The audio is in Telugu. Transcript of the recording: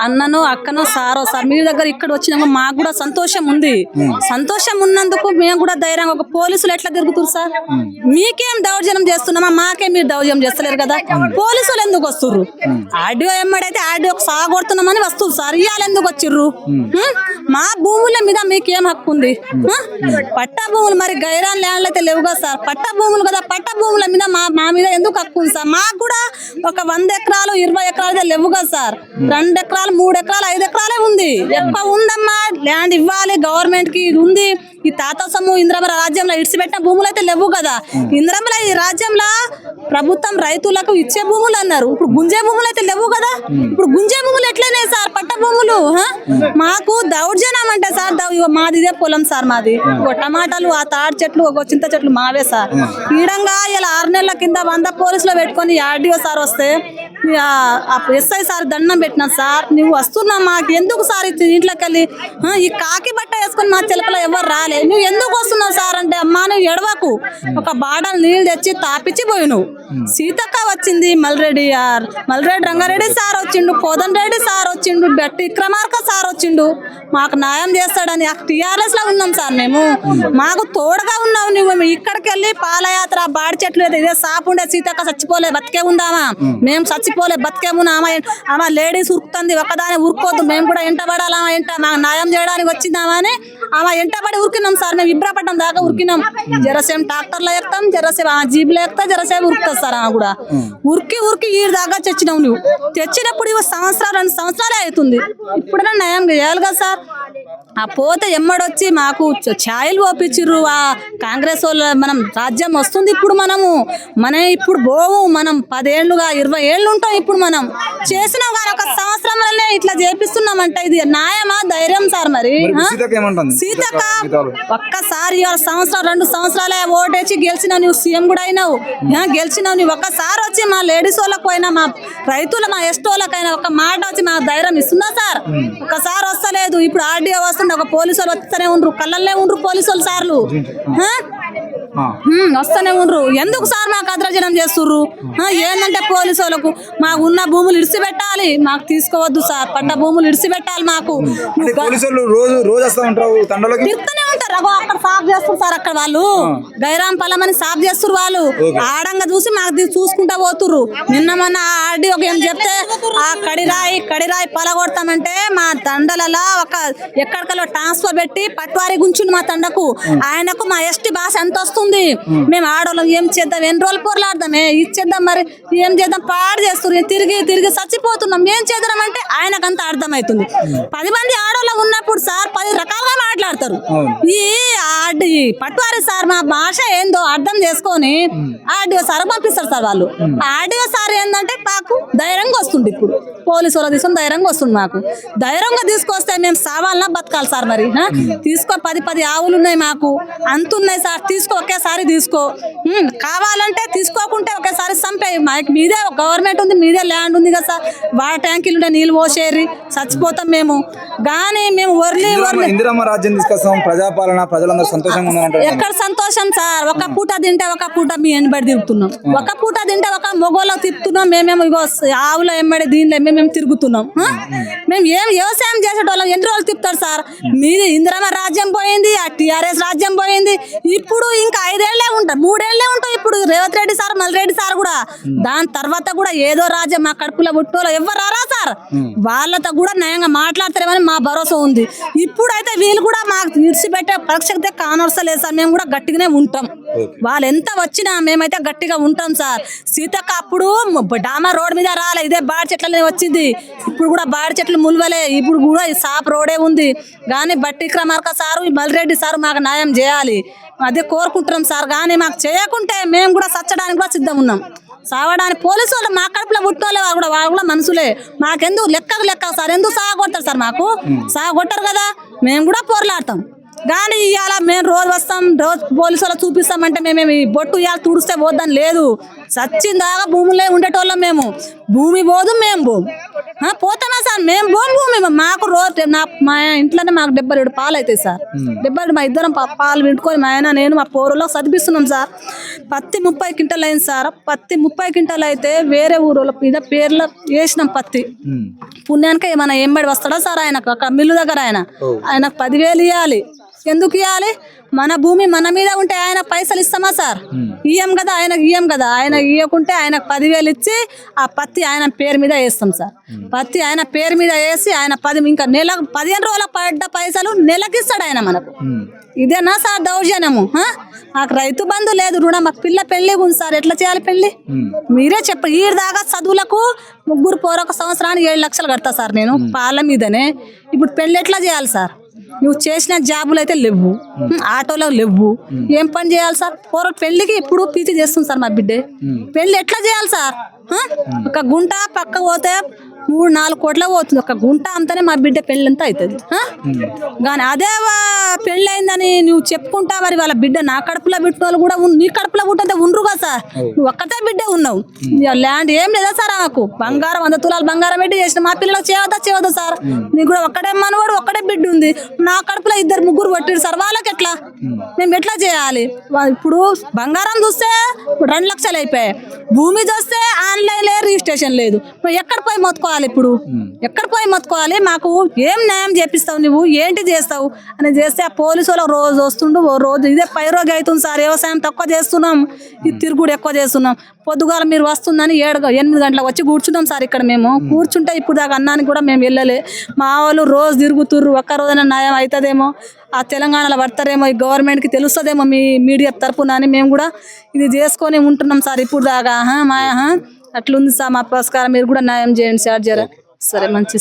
అన్నను అక్కను సారో సార్ మీ దగ్గర ఇక్కడ వచ్చినాక మాకు కూడా సంతోషం ఉంది. సంతోషం ఉన్నందుకు మేము కూడా ధైర్యంగా ఒక పోలీసులు ఎట్లా తిరుగుతారు సార్? మీకేం దౌర్జన్యం చేస్తున్నామా? మాకే మీరు దౌర్జన్యం చేస్తలేరు కదా. పోలీసులు ఎందుకు వస్తుర్రు? ఆర్డీఓ ఎమ్మడైతే ఆర్డీఓకి సాగొడుతున్నామని వస్తున్నారు సార్. ఇవాళ ఎందుకు వచ్చిర్రు? మా భూముల మీద మీకేం హక్కు ఉంది? పట్టా భూములు మరి గైరాన్ ల్యాండ్లు అయితే లేవు కదా సార్. పట్టా భూములు కదా, పట్టా భూముల మీద మా మీద ఎందుకు హక్కు ఉంది సార్? మాకు కూడా ఒక 100 ఎకరాలు 20 ఎకరాలు లేవు కదా సార్. 2 ఎకరాలు 3 ఎకరాలు 5 ఎకరాలే ఉంది. ఎక్కువ ఉందమ్మా, ల్యాండ్ ఇవ్వాలి గవర్నమెంట్ కి. ఇది ఉంది. ఈ తాత సొమ్ము ఇంద్రమ్మ రాజ్యంలో ఇడిచిపెట్టిన భూములు అయితే లేవు కదా. ఇంద్రమ్మ ఈ రాజ్యంలో ప్రభుత్వం రైతులకు ఇచ్చే భూములు అన్నారు. ఇప్పుడు గుంజే భూములు అయితే లేవు కదా. ఇప్పుడు గుంజే భూములు ఎట్లయినాయి సార్? పట్ట భూములు. మాకు దౌర్జన్యం అంటే సార్ మాది ఇదే పొలం సార్. మాది ఒక టమాటాలు, ఆ తాడి చెట్లు, ఒక చింత చెట్లు మావే సార్. ఈడంగా ఇలా 6 నెలల కింద 100 పోలీసులు పెట్టుకొని ఆర్డీఓ సార్ వస్తే ఎస్ఐ సార్ దండం పెట్టినా సార్, నువ్వు వస్తున్నా మాకు ఎందుకు సార్ ఇంట్లోకి వెళ్ళి ఈ కాకి బట్ట వేసుకొని మా చిలకలో ఎవరు రాలే, నువ్వు ఎందుకు వస్తున్నావు సార్ అంటే, అమ్మా నువ్వు ఎడవకు, ఒక బాటలు నీళ్ళు తెచ్చి తాపిచ్చి పోయి నువ్వు. సీతక్క వచ్చింది, మల్రెడ్డి రంగారెడ్డి సార్ వచ్చిండు, కోదన్ రెడ్డి సార్ వచ్చిండు, బట్టి విక్రమార్క సార్ వచ్చిండు, మాకు న్యాయం చేస్తాడని టీఆర్ఎస్ లో ఉన్నాం సార్. మేము మాకు తోడుగా ఉన్నావు. నువ్వు ఇక్కడికి వెళ్ళి పాలయాత్ర బాడి చెట్లు ఇదే సాపుండే సీతక్క చచ్చిపోలే బతికే ఉందామా? మేము చచ్చిపోలే బతికే ఉన్నా. ఆమె లేడీస్ ఉరుకుతుంది, ఒకదాని ఉరుకోద్దు, మేము కూడా ఎంటబడాలి. ఆమె మాకు న్యాయం చేయడానికి వచ్చిందామా అని ఆమె ఎంటబడి ఉరికినాం సార్. మేము ఇబ్రపడ్డం దాకా ఉరికినాం. జరసేం ట్రాక్టర్లో ఎక్కుతాం, జరసేపు జీబులో ఎక్కుతా, జరసేపు ఉరుకుతుంది సార్. ఆమె కూడా ఉరికి ఈ దాకా తెచ్చినావు. నువ్వు తెచ్చినప్పుడు 2 సంవత్సరాలే అవుతుంది. ఇప్పుడైనా న్యాయం చేయాలి కదా సార్. ఆ పోతే ఎమ్మడొచ్చి మాకు ఛాయలు ఓపించిర్రు ఆ కాంగ్రెస్ వాళ్ళు. మనం రాజ్యం వస్తుంది ఇప్పుడు, మనం ఇప్పుడు పోవు, మనం 10 ఏళ్ళుగా 20 ఏళ్ళు ఉంటాం. ఇప్పుడు మనం చేసినాం కానీ 1 సంవత్సరంలోనే ఇట్లా చేపిస్తున్నామంటే ఇది న్యాయమా? ధైర్యం సార్. మరి సీతక్క ఒక్కసారి 1 సంవత్సరం 2 సంవత్సరాలే ఓటేసి గెలిచినావు. నువ్వు సీఎం కూడా అయినావు, గెలిచినావు. నువ్వు ఒక్కసారి వచ్చి మా లేడీస్ వాళ్ళకు పోయినా, మా రైతుల మా ఎస్టోళ్ళకైనా ఒక మాట వచ్చి మాకు ధైర్యం ఇస్తుందా సార్? ఒక్కసారి వస్తలేదు. ఇప్పుడు ఆర్డీఓ వస్తుండే, ఒక పోలీసు వాళ్ళు వస్తూనే ఉండ్రు, కళ్ళల్లో ఉండ్రు పోలీసు వాళ్ళు సార్లు వస్తూనే ఉండ్రు. ఎందుకు సార్ మాకు అద్రజనం చేస్తుర్రు? ఏంటంటే పోలీసు వాళ్ళకు మాకు ఉన్న భూములు ఇడిచిపెట్టాలి, మాకు తీసుకోవద్దు సార్. పట్ట భూములు ఇడిచిపెట్టాలి మాకు. తిరుగుతూనే ఉంటారు. అక్కడ సాఫ్ చేస్తారు సార్. అక్కడ వాళ్ళు గైరాం పలం అని సాఫ్ చేస్తారు. వాళ్ళు ఆడంగా చూసి మాకు చూసుకుంటా పోతుర్రు. నిన్న మొన్న ఆర్డీ ఒక ఏం చెప్తే ఆ కడిరాయి పలగొడతామంటే మా తండలలో ఒక ఎక్కడికల్లో ట్రాన్స్ఫర్ పెట్టి పట్వారి గుంచుండు మా తండకు. ఆయనకు మా ఎస్టీ భాష ఎంత వస్తుంది? మేము ఆడవాళ్ళం ఏం చేద్దాం? ఎన్ని రోజులు పోర్లాడదామే? ఇచ్చేద్దాం. మరి ఏం చేద్దాం? పాడు చేస్తారు. తిరిగి చచ్చిపోతున్నాం. ఏం చేద్దాం అంటే ఆయనకంతా అర్థమవుతుంది. 10 మంది ఆడవాళ్ళు ఉన్నప్పుడు సార్ 10 రకాలుగా మాట్లాడతారు. ఈ పట్వారి సార్ మా భాష ఏందో అర్థం చేసుకొని ఆర్డీఓ సార్ పంపిస్తారు సార్. వాళ్ళు ఆర్డీఓ సార్ ఏంటంటే మాకు ధైర్యంగా వస్తుంది. ఇప్పుడు పోలీసు వాళ్ళు తీసుకొని ధైర్యంగా వస్తుంది. మాకు ధైర్యంగా తీసుకొస్తే మేము సావాలన్నా బతకాలి సార్. మరి తీసుకో, 10 ఆవులు ఉన్నాయి మాకు, అంతున్నాయి సార్. తీసుకో, ఒకేసారి తీసుకో. కావాలంటే తీసుకోకుంటే ఒకేసారి చంపేయి. మాకు మీదే గవర్నమెంట్ ఉంది, మీదే ల్యాండ్ ఉంది కదా సార్. వాటర్ ట్యాంకీలు ఉండే నీళ్ళు పోసేరి చచ్చిపోతాం మేము. కానీ మేము ఇందిరమ్మ రాజ్యం తీసుకొస్తాం, ప్రజాపాలన, ప్రజలందరూ సంతోషంగా ఉన్నారంటారు. ఎక్కడ సంతోషం సార్? ఒక పూట తింటే ఒక పూట మీ ఎనబడి తిరుగుతున్నాం, ఒక పూట తింటే ఒక మొగోళ్ళకి తిప్పుతున్నాం. మేమేమో ఇగో ఆవుల ఎమ్మడి దీనిలో మేము తిరుగుతున్నాం. మేము ఏం వ్యవసాయం చేసేటోళ్ళం ఎన్ని రోజులు తిప్పుతారు సార్? మీది ఇందిరమ్మ రాజ్యం పోయింది, ఆ టీఆర్ఎస్ రాజ్యం పోయింది. ఇప్పుడు ఇంకా 5 ఏళ్లే ఉంటాం, 3 ఏళ్లే ఉంటాం. ఇప్పుడు రేవంత్ రెడ్డి సార్, మల్రెడ్డి సార్ కూడా. దాని తర్వాత కూడా ఏదో రాజ్యం మా కడుపులో పుట్టోలో ఎవరు రారా సార్? వాళ్ళతో కూడా న్యాయంగా మాట్లాడతారేమని మా భరోసా ఉంది. ఇప్పుడైతే వీళ్ళు కూడా మాకు విడిచిపెట్టే పరీక్షతే కానవసలేదు సార్. మేము కూడా గట్టిగానే ఉంటాం. వాళ్ళు ఎంత వచ్చినా మేమైతే గట్టిగా ఉంటాం సార్. సీతక్క అప్పుడు డామా రోడ్ మీద రాలే, ఇదే బాడి చెట్లనే వచ్చింది. ఇప్పుడు కూడా బాడి చెట్లు ముల్వలే, ఇప్పుడు కూడా సాప్ రోడే ఉంది. కానీ బట్టి విక్రమార్క సారు, మల్రెడ్డి సారు మాకు న్యాయం చేయాలి, అదే కోరుకుంటున్నాం సార్. కానీ మాకు చేయకుంటే మేము కూడా చచ్చడానికి కూడా సిద్ధం ఉన్నాం, సావడానికి. పోలీసు వాళ్ళు మా కడుపులో పుట్టినోళ్ళే, వాళ్ళు కూడా మనుషులే. మాకెందుకు లెక్క సార్? ఎందుకు సాగొడతారు సార్? మాకు సాగొట్టరు కదా. మేము కూడా పోర్లాడతాం. కానీ ఇవాళ మేము రోజు వస్తాం, రోజు పోలీసు వాళ్ళు చూపిస్తామంటే మేమేమి బొట్టు ఇవాళ తుడిస్తే పోద్దని లేదు. సచ్చిందాగా భూములే ఉండేటోళ్ళం మేము. భూమి పోదు, మేము పోము. పోతామా సార్? మేము భూమి మాకు రోజు మా ఇంట్లోనే మాకు 77 పాలు అవుతాయి సార్. 77 మా ఇద్దరం పాలు వింటుకొని మా ఆయన నేను మా పోరులో చదివిస్తున్నాం సార్. పత్తి 30 క్వింటాలు అయింది సార్. పత్తి 30 క్వింటాలు అయితే వేరే ఊరోళ్ళ మీద పేర్లు వేసినాం పత్తి. పుణ్యానికి ఏమైనా ఎంబడి వస్తాడా సార్ ఆయనకు అక్కడ మిల్లు దగ్గర ఆయనకు 10,000 ఇవ్వాలి. ఎందుకు ఇవ్వాలి? మన భూమి మన మీద ఉంటే ఆయన పైసలు ఇస్తామా సార్? ఇయ్యం కదా, ఆయనకు ఇయ్యం కదా. ఆయన ఇవ్వకుంటే ఆయనకు 10,000 ఇచ్చి ఆ పత్తి ఆయన పేరు మీద వేస్తాం సార్. పత్తి ఆయన పేరు మీద వేసి ఆయన ఇంకా 15 రోజులకు పడ్డ పైసలు నెలకిస్తాడు ఆయన మనకు. ఇదేనా సార్ దౌర్జన్యము? మాకు రైతు బంధు లేదు, రుణం. మాకు పెళ్లి ఉంది సార్. ఎట్లా చేయాలి పెళ్లి? మీరే చెప్పండి. ఈ దాకా చదువులకు ముగ్గురు పోరొక సంవత్సరానికి 7 లక్షలు కడతా సార్ నేను పాల మీదనే. ఇప్పుడు పెళ్లి ఎట్లా చేయాలి సార్? నువ్వు చేసిన జాబులు అయితే లేవు, ఆటోలో లేవు, ఏం పని చేయాలి సార్? పెళ్లికి ఇప్పుడు పీచి చేస్తుంది సార్ మా బిడ్డ. పెళ్లి ఎట్లా చేయాలి సార్? ఒక గుంట పక్క పోతే 3-4 కోట్ల పోతుంది. ఒక గుంట అంతానే మా బిడ్డ పెళ్ళి అంతా అవుతుంది. కానీ అదే పెళ్ళి అయిందని నువ్వు చెప్పుకుంటా మరి వాళ్ళ బిడ్డ నా కడుపులో పెట్టిన వాళ్ళు కూడా నీ కడుపులో పుట్టితే ఉండరు కదా సార్. నువ్వు ఒక్కటే బిడ్డే ఉన్నావు. ల్యాండ్ ఏం లేదా సార్? నాకు బంగారం 100 తులాలు బంగారం పెట్టి చేసిన మా పిల్లలకు చేయవద్దా సార్? నీకు కూడా ఒక్కడే మనవాడు ఒక్కడే బిడ్డ ఉంది. నా కడుపులో 2-3 పట్టిరు సార్. వాళ్ళకి ఎట్లా? మేము ఎట్లా చేయాలి? ఇప్పుడు బంగారం చూస్తే 2 లక్షలు అయిపోయాయి. భూమి చూస్తే ఆన్లైన్ లేదు, రిజిస్ట్రేషన్ లేదు. ఎక్కడ పోయి మొత్తుకోవాలి? ఇప్పుడు ఎక్కడ పోయి మొత్తుకోవాలి? మాకు ఏం న్యాయం చేపిస్తావు? నువ్వు ఏంటి చేస్తావు అని చేస్తే ఆ పోలీసు వాళ్ళు రోజు వస్తుండు. ఓ రోజు ఇదే పైరోగి అవుతుంది సార్. వ్యవసాయం తక్కువ చేస్తున్నాం, ఈ తిరుగుడు ఎక్కువ చేస్తున్నాం. పొద్దుగాల మీరు వస్తుందని 8 గంటలకు వచ్చి కూర్చున్నాం సార్. ఇక్కడ మేము కూర్చుంటే ఇప్పుడు దాకా అన్నానికి కూడా మేము వెళ్ళలే. మా వాళ్ళు రోజు తిరుగుతుర్రు. ఒక్క రోజైనా న్యాయం అవుతుందేమో, ఆ తెలంగాణలో పడతారేమో, ఈ గవర్నమెంట్కి తెలుస్తుందేమో మీ మీడియా తరపున అని మేము కూడా ఇది చేసుకొని ఉంటున్నాం సార్ ఇప్పుడు దాకా. అట్లుంది సార్ మా పురస్కారం. మీరు కూడా న్యాయం చేయండి సార్ జర. సరే మంచి